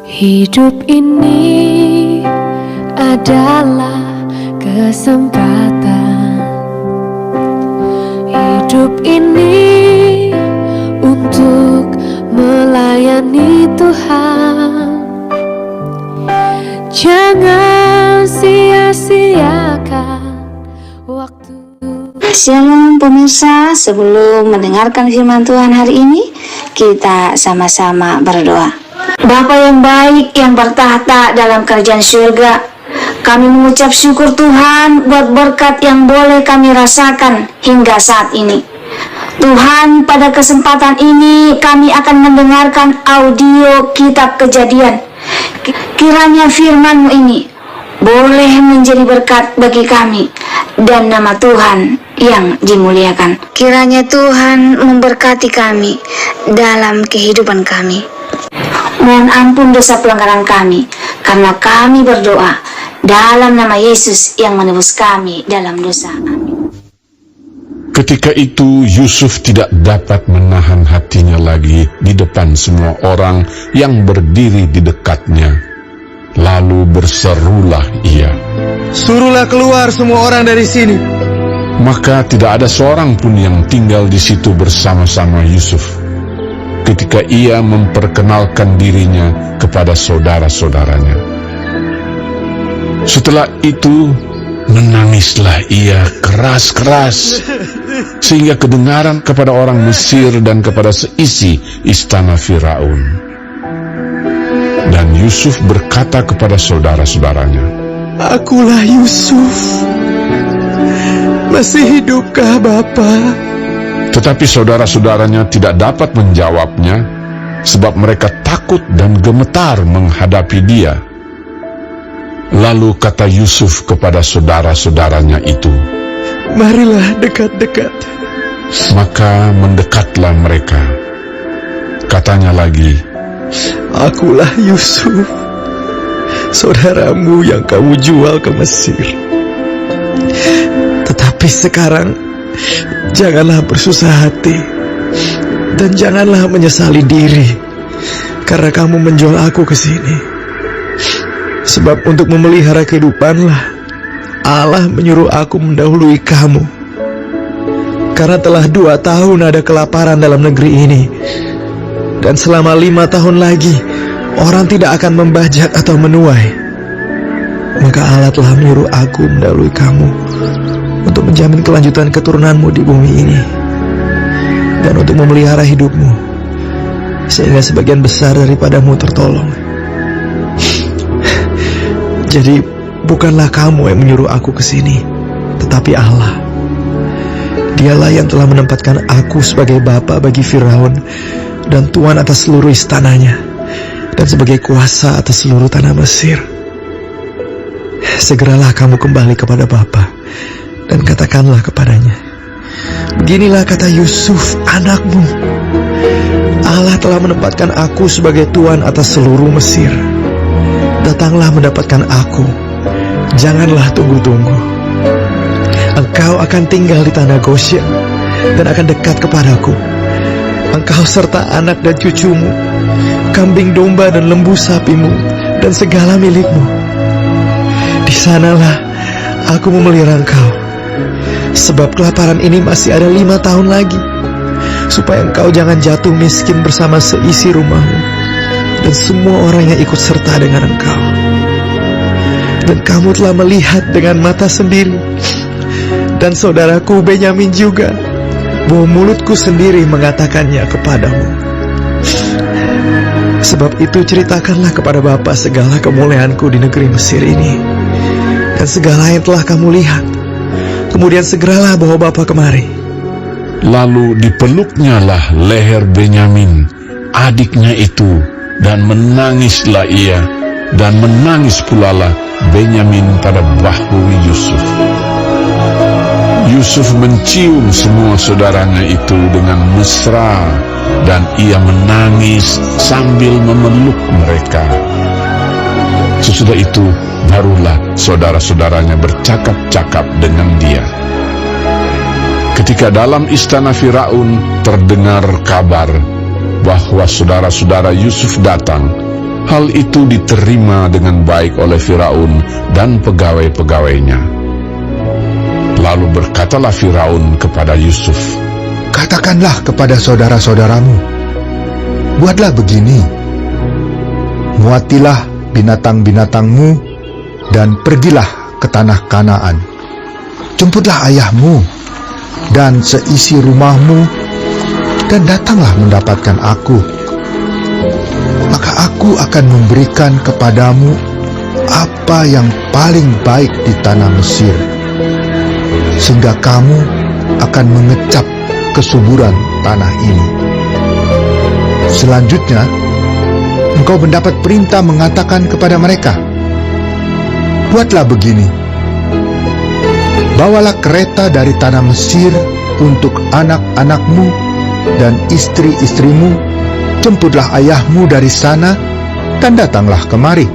Hidup ini adalah kesempatan. Hidup ini untuk melayani Tuhan. Jangan sia-siakan waktu. Shalom pemirsa, sebelum mendengarkan firman Tuhan hari ini, kita sama-sama berdoa. Bapa yang baik yang bertahta dalam kerajaan surga, kami mengucap syukur Tuhan buat berkat yang boleh kami rasakan hingga saat ini. Tuhan, pada kesempatan ini kami akan mendengarkan audio kitab Kejadian. Kiranya firman-Mu ini boleh menjadi berkat bagi kami dan nama Tuhan yang dimuliakan. Kiranya Tuhan memberkati kami dalam kehidupan kami. Mohon ampun dosa pelanggaran kami, karena kami berdoa dalam nama Yesus yang menebus kami dalam dosa. Amin. Ketika itu Yusuf tidak dapat menahan hatinya lagi di depan semua orang yang berdiri di dekatnya. Lalu berserulah ia, "Suruhlah keluar semua orang dari sini." Maka tidak ada seorang pun yang tinggal di situ bersama-sama Yusuf ketika ia memperkenalkan dirinya kepada saudara-saudaranya. Setelah itu menangislah ia keras-keras sehingga kedengaran kepada orang Mesir dan kepada seisi istana Firaun. Dan Yusuf berkata kepada saudara-saudaranya, "Akulah Yusuf. Masih hidupkah Bapa?" Tetapi saudara-saudaranya tidak dapat menjawabnya, sebab mereka takut dan gemetar menghadapi dia. Lalu kata Yusuf kepada saudara-saudaranya itu, "Marilah dekat-dekat." Maka mendekatlah mereka. Katanya lagi, "Akulah Yusuf, saudaramu yang kamu jual ke Mesir. Tetapi sekarang janganlah bersusah hati dan janganlah menyesali diri karena kamu menjual aku ke sini. Sebab untuk memelihara kehidupanlah Allah menyuruh aku mendahului kamu. Karena telah 2 tahun ada kelaparan dalam negeri ini, dan selama 5 tahun lagi orang tidak akan membajak atau menuai. Maka Allah telah menyuruh aku mendahului kamu untuk menjamin kelanjutan keturunanmu di bumi ini, dan untuk memelihara hidupmu, sehingga sebagian besar daripadamu tertolong. Jadi bukanlah kamu yang menyuruh aku ke sini, tetapi Allah. Dialah yang telah menempatkan aku sebagai bapa bagi Firaun dan tuan atas seluruh istananya, dan sebagai kuasa atas seluruh tanah Mesir. Segeralah kamu kembali kepada Bapa dan katakanlah kepadanya, beginilah kata Yusuf anakmu, Allah telah menempatkan aku sebagai tuan atas seluruh Mesir. Datanglah mendapatkan aku, janganlah tunggu-tunggu. Engkau akan tinggal di tanah Goshen dan akan dekat kepadaku. Engkau serta anak dan cucumu, kambing domba dan lembu sapimu, dan segala milikmu. Di sanalah aku memelihara engkau. Sebab kelaparan ini masih ada 5 tahun lagi, supaya engkau jangan jatuh miskin bersama seisi rumahmu dan semua orang yang ikut serta dengan engkau. Dan kamu telah melihat dengan mata sendiri, dan saudaraku Benyamin juga, bahwa mulutku sendiri mengatakannya kepadamu. Sebab itu ceritakanlah kepada Bapa segala kemuliaanku di negeri Mesir ini, dan segala yang telah kamu lihat. Kemudian segeralah bawa Bapa kemari." lalu dipeluknyalah leher Benyamin, adiknya itu, dan menangislah ia, dan menangis pulalah Benyamin pada bahu Yusuf. Yusuf mencium semua saudaranya itu dengan mesra, dan ia menangis sambil memeluk mereka. Sesudah itu barulah saudara-saudaranya bercakap-cakap dengan dia. Ketika dalam istana Firaun terdengar kabar bahwa saudara-saudara Yusuf datang, Hal itu diterima dengan baik oleh Firaun dan pegawai-pegawainya. Lalu berkatalah Firaun kepada Yusuf, Katakanlah kepada saudara-saudaramu, buatlah begini, muatilah binatang-binatangmu dan pergilah ke tanah Kanaan. Jemputlah ayahmu dan seisi rumahmu dan datanglah mendapatkan aku. Maka aku akan memberikan kepadamu apa yang paling baik di tanah Mesir, sehingga kamu akan mengecap kesuburan tanah ini. Selanjutnya, engkau mendapat perintah mengatakan kepada mereka, buatlah begini, bawalah kereta dari tanah Mesir untuk anak-anakmu dan istri-istrimu. Jemputlah ayahmu dari sana dan datanglah kemari.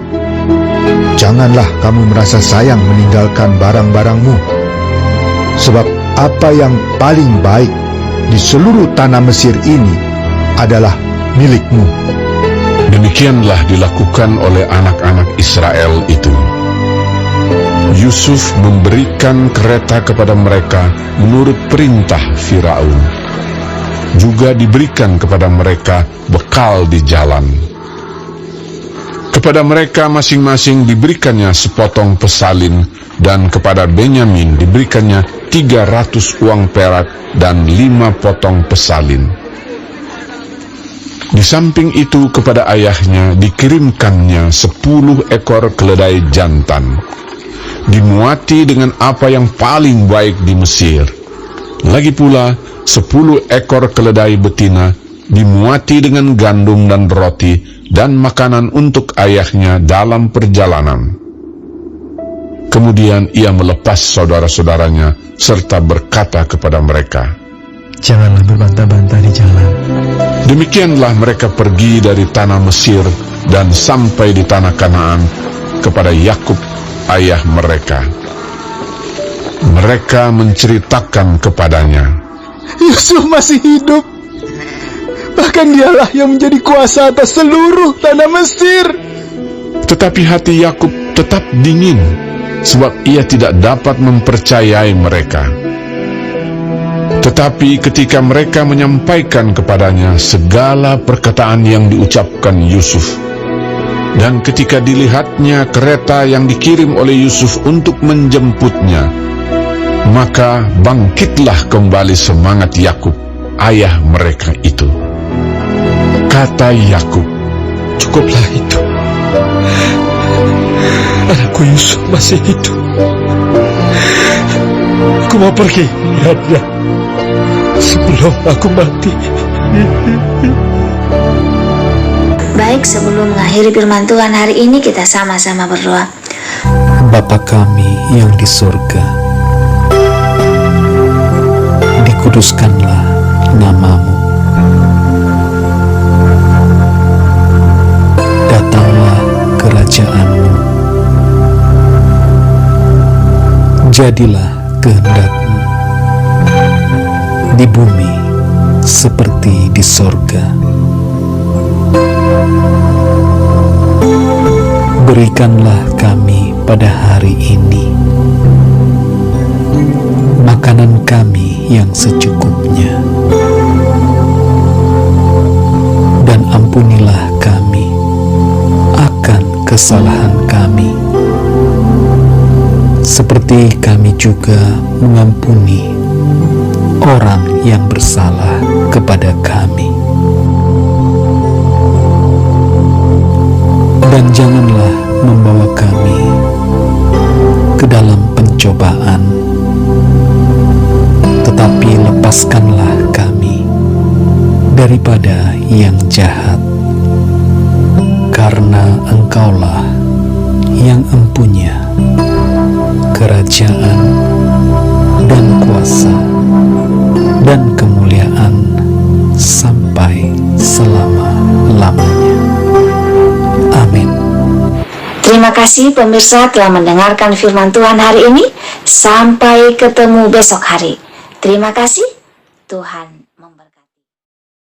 Janganlah kamu merasa sayang meninggalkan barang-barangmu, sebab apa yang paling baik di seluruh tanah Mesir ini adalah milikmu. Demikianlah dilakukan oleh anak-anak Israel itu. Yusuf memberikan kereta kepada mereka menurut perintah Firaun. Juga diberikan kepada mereka bekal di jalan. Kepada mereka masing-masing diberikannya sepotong pesalin, dan kepada Benyamin diberikannya 300 uang perak dan 5 potong pesalin. Di samping itu kepada ayahnya dikirimkannya 10 ekor keledai jantan, dimuati dengan apa yang paling baik di Mesir. Lagi pula 10 ekor keledai betina dimuati dengan gandum dan roti dan makanan untuk ayahnya dalam perjalanan. Kemudian ia melepas saudara-saudaranya serta berkata kepada mereka, Janganlah berbantah-bantah di jalan. Demikianlah mereka pergi dari tanah Mesir dan sampai di tanah Kanaan kepada Yakub ayah mereka. Mereka menceritakan kepadanya, Yusuf masih hidup. Bahkan dialah yang menjadi kuasa atas seluruh tanah Mesir. Tetapi hati Yakub tetap dingin, sebab ia tidak dapat mempercayai mereka. Tetapi ketika mereka menyampaikan kepadanya segala perkataan yang diucapkan Yusuf, dan ketika dilihatnya kereta yang dikirim oleh Yusuf untuk menjemputnya, maka bangkitlah kembali semangat Yakub, ayah mereka itu. Kata Yakub, Cukuplah itu. Anakku Yusuf masih hidup. Aku mau pergi lihatnya sebelum aku mati. Baik, sebelum mengakhiri firman Tuhan hari ini, kita sama-sama berdoa. Bapa kami yang di surga, dikuduskanlah nama-Mu. Datanglah kerajaan-Mu. Jadilah kehendak-Mu di bumi seperti di sorga. Berikanlah kami pada hari ini makanan kami yang secukupnya, dan ampunilah kami akan kesalahan kami, seperti kami juga mengampuni orang yang bersalah kepada kami. Dan janganlah membawa kami ke dalam pencobaan, tetapi lepaskanlah kami daripada yang jahat, karena Engkaulah yang empunya kerajaan dan kuasa dan kemuliaan sampai selama-lamanya. Amin. Terima kasih pemirsa telah mendengarkan firman Tuhan hari ini. Sampai ketemu besok hari. Terima kasih. Tuhan